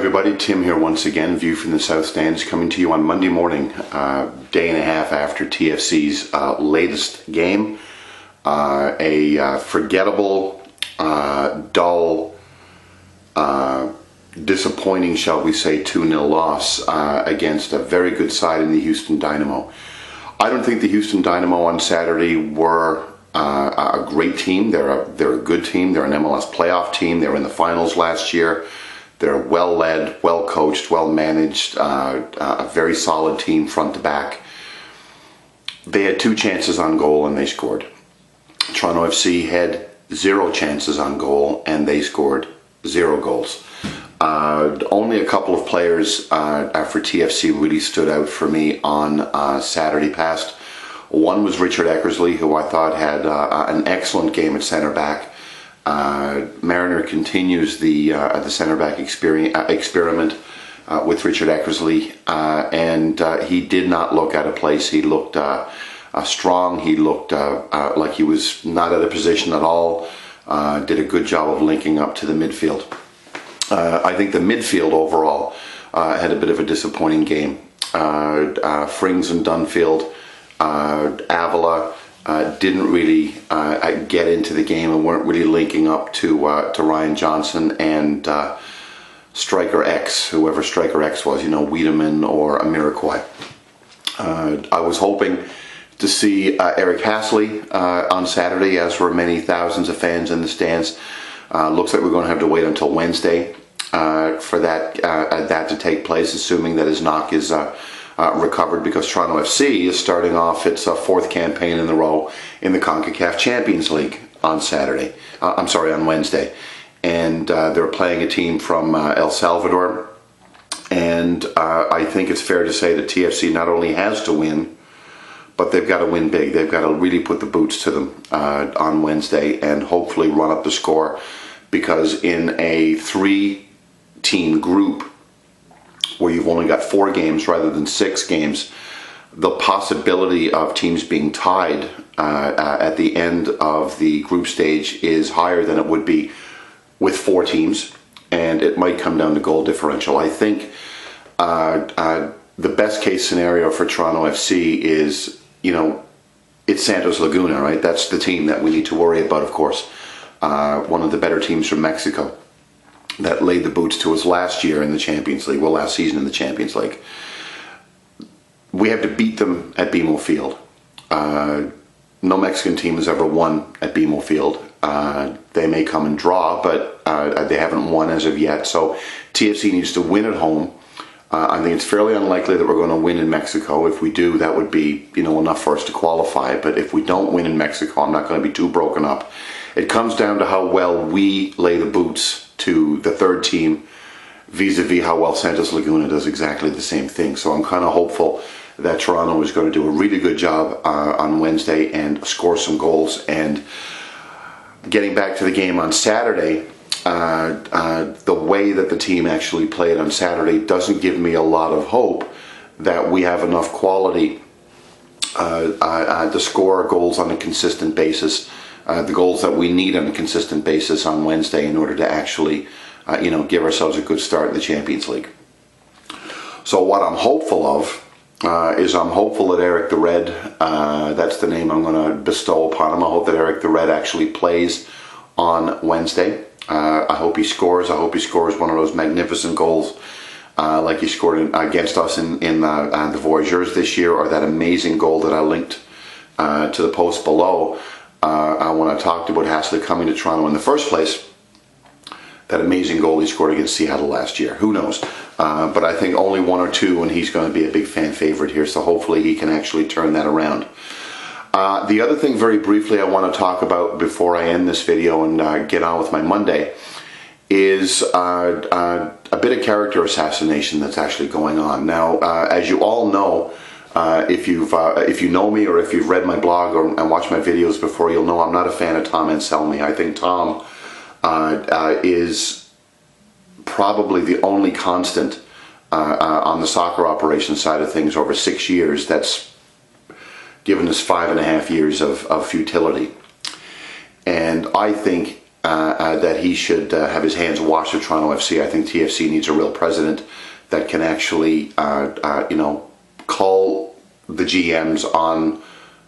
everybody, Tim here once again, View from the South Stands, coming to you on Monday morning, day and a half after TFC's latest game. A forgettable, dull, disappointing, shall we say, 2-0 loss against a very good side in the Houston Dynamo. I don't think the Houston Dynamo on Saturday were a great team. They're a good team. They're an MLS playoff team. They were in the finals last year. They're well led, well coached, well managed, a very solid team front to back. They had 2 chances on goal and they scored. Toronto FC had 0 chances on goal and they scored 0 goals. Only a couple of players for TFC really stood out for me on Saturday past. One was Richard Eckersley, who I thought had an excellent game at center back. Mariner continues the center back experiment with Richard Eckersley, and he did not look out of place. He looked strong. He looked like he was not out of position at all. Did a good job of linking up to the midfield. I think the midfield overall had a bit of a disappointing game. Frings and Dunfield, Avila didn't really get into the game and weren't really linking up to Ryan Johnson and Striker X, whoever Striker X was, Wiedemann or Amirikoi. I was hoping to see Eric Hasley on Saturday, as were many thousands of fans in the stands. Looks like we're going to have to wait until Wednesday for that to take place, assuming that his knock is recovered, because Toronto FC is starting off its 4th campaign in a row in the CONCACAF Champions League on on Wednesday. And they're playing a team from El Salvador. And I think it's fair to say that TFC not only has to win, but they've got to win big. They've got to really put the boots to them on Wednesday and hopefully run up the score, because in a 3-team group, where you've only got 4 games rather than 6 games, the possibility of teams being tied at the end of the group stage is higher than it would be with 4 teams, and it might come down to goal differential. I think the best case scenario for Toronto FC is, it's Santos Laguna, right? That's the team that we need to worry about, of course. One of the better teams from Mexico that laid the boots to us last year in the Champions League, last season in the Champions League. We have to beat them at BMO Field. No Mexican team has ever won at BMO Field. They may come and draw, but they haven't won as of yet. So TFC needs to win at home. I think it's fairly unlikely that we're going to win in Mexico. If we do, that would be enough for us to qualify. But if we don't win in Mexico, I'm not going to be too broken up. It comes down to how well we lay the boots to the 3rd team vis-a-vis how well Santos Laguna does exactly the same thing. So I'm kind of hopeful that Toronto is going to do a really good job on Wednesday and score some goals. And getting back to the game on Saturday, the way that the team actually played on Saturday doesn't give me a lot of hope that we have enough quality to score goals on a consistent basis. The goals that we need on a consistent basis on Wednesday in order to actually, give ourselves a good start in the Champions League. So what I'm hopeful of is I'm hopeful that Eric the Red, that's the name I'm going to bestow upon him. I hope that Eric the Red actually plays on Wednesday. I hope he scores. I hope he scores one of those magnificent goals like he scored against us in the Voyageurs this year, or that amazing goal that I linked to the post below. When I talked about Hasley coming to Toronto in the first place, that amazing goal he scored against Seattle last year. Who knows? But I think only 1 or 2, and he's going to be a big fan favorite here, so hopefully he can actually turn that around. The other thing, very briefly, I want to talk about before I end this video and get on with my Monday is a bit of character assassination that's actually going on. Now, as you all know, if you know me, or if you've read my blog and watched my videos before, you'll know I'm not a fan of Tom Anselmi. I think Tom is probably the only constant on the soccer operations side of things over 6 years that's given us 5.5 years of futility. And I think that he should have his hands washed with Toronto FC. I think TFC needs a real president that can actually, call the GMs on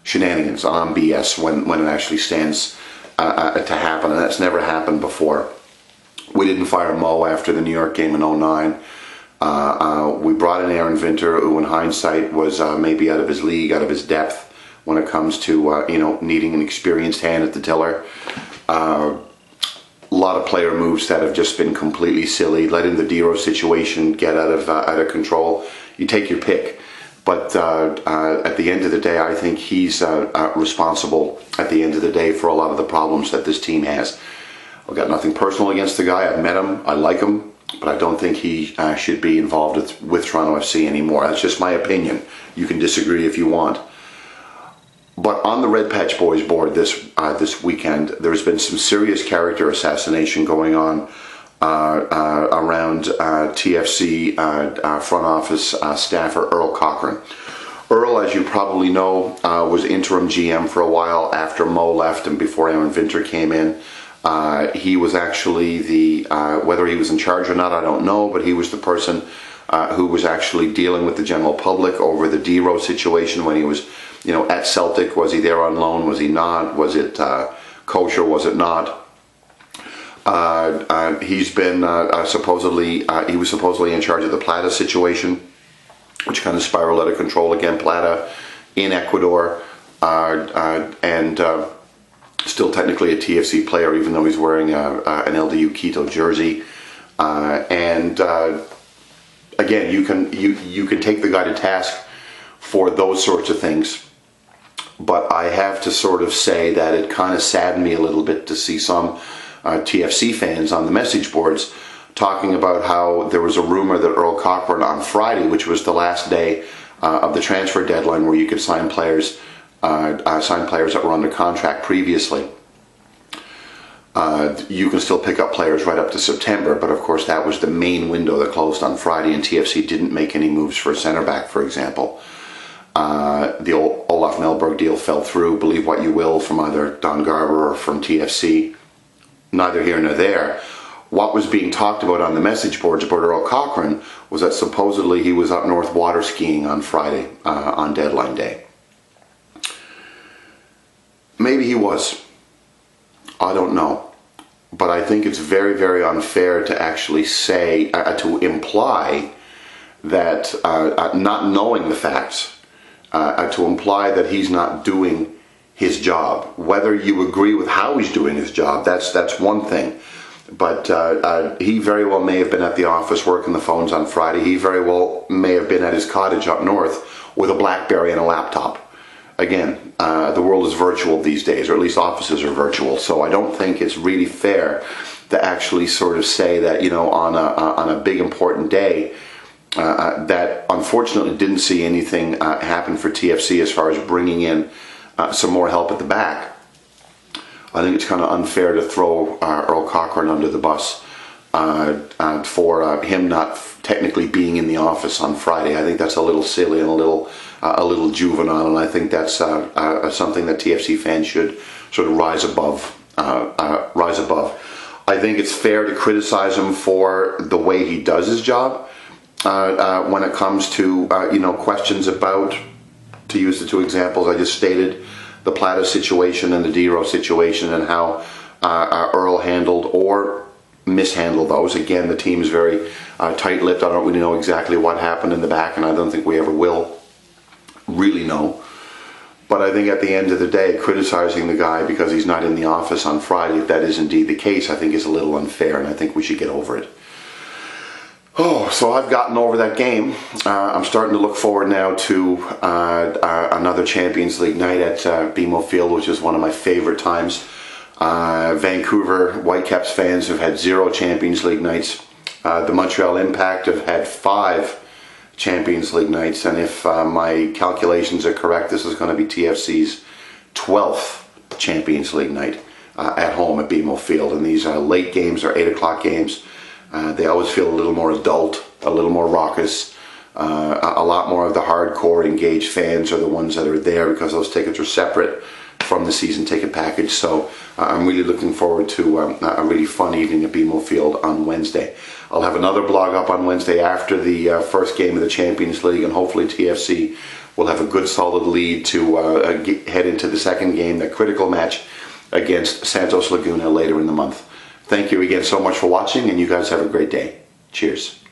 shenanigans, on BS when it actually stands to happen, and that's never happened before. We didn't fire Mo after the New York game in '09. We brought in Aaron Vinter, who in hindsight was maybe out of his league, out of his depth when it comes to needing an experienced hand at the tiller. A lot of player moves that have just been completely silly, letting the Dero situation get out of control. You take your pick. But at the end of the day, I think he's responsible at the end of the day for a lot of the problems that this team has. I've got nothing personal against the guy. I've met him. I like him. But I don't think he should be involved with Toronto FC anymore. That's just my opinion. You can disagree if you want. But on the Red Patch Boys board this weekend, there's been some serious character assassination going on around TFC front office staffer Earl Cochran. Earl, as you probably know, was interim GM for a while after Mo left and before Aaron Vinter came in. He was actually whether he was in charge or not, I don't know, but he was the person who was actually dealing with the general public over the Dero situation when he was, at Celtic. Was he there on loan? Was he not? Was it kosher? Was it not? He's been he was supposedly in charge of the Plata situation, which kind of spiraled out of control again. Plata in Ecuador, and still technically a TFC player, even though he's wearing an LDU Quito jersey. Again, you can take the guy to task for those sorts of things. But I have to sort of say that it kind of saddened me a little bit to see some TFC fans on the message boards talking about how there was a rumor that Earl Cochran on Friday, which was the last day of the transfer deadline where you could sign players that were under contract previously. You can still pick up players right up to September, but of course that was the main window that closed on Friday, and TFC didn't make any moves for a centre back, for example. The old Olaf Melberg deal fell through, believe what you will, from either Don Garber or from TFC. Neither here nor there. What was being talked about on the message boards about Earl Cochran was that supposedly he was up north water skiing on Friday, on deadline day. Maybe he was. I don't know. But I think it's very, very unfair to actually say, to imply that, not knowing the facts, to imply that he's not doing his job. Whether you agree with how he's doing his job, that's one thing. But he very well may have been at the office working the phones on Friday. He very well may have been at his cottage up north with a BlackBerry and a laptop. Again, the world is virtual these days, or at least offices are virtual. So I don't think it's really fair to actually sort of say that, on a big important day, that unfortunately didn't see anything happen for TFC as far as bringing in some more help at the back. I think it's kind of unfair to throw Earl Cochran under the bus for him not technically being in the office on Friday. I think that's a little silly and a little juvenile, and I think that's something that TFC fans should sort of rise above. I think it's fair to criticize him for the way he does his job when it comes to questions about, to use the two examples I just stated, the Plata situation and the Dero situation, and how Earl handled or mishandled those. Again, the team's very tight-lipped. I don't really know exactly what happened in the back, and I don't think we ever will really know. But I think at the end of the day, criticizing the guy because he's not in the office on Friday, if that is indeed the case, I think is a little unfair, and I think we should get over it. Oh, so I've gotten over that game. I'm starting to look forward now to another Champions League night at BMO Field, which is one of my favorite times. Vancouver Whitecaps fans have had 0 Champions League nights. The Montreal Impact have had 5 Champions League nights, and if my calculations are correct, this is going to be TFC's 12th Champions League night at home at BMO Field. And these late games are 8 o'clock games. They always feel a little more adult, a little more raucous. A lot more of the hardcore engaged fans are the ones that are there because those tickets are separate from the season ticket package. So I'm really looking forward to a really fun evening at BMO Field on Wednesday. I'll have another blog up on Wednesday after the first game of the Champions League, and hopefully TFC will have a good solid lead to head into the second game, the critical match against Santos Laguna later in the month. Thank you again so much for watching, and you guys have a great day. Cheers.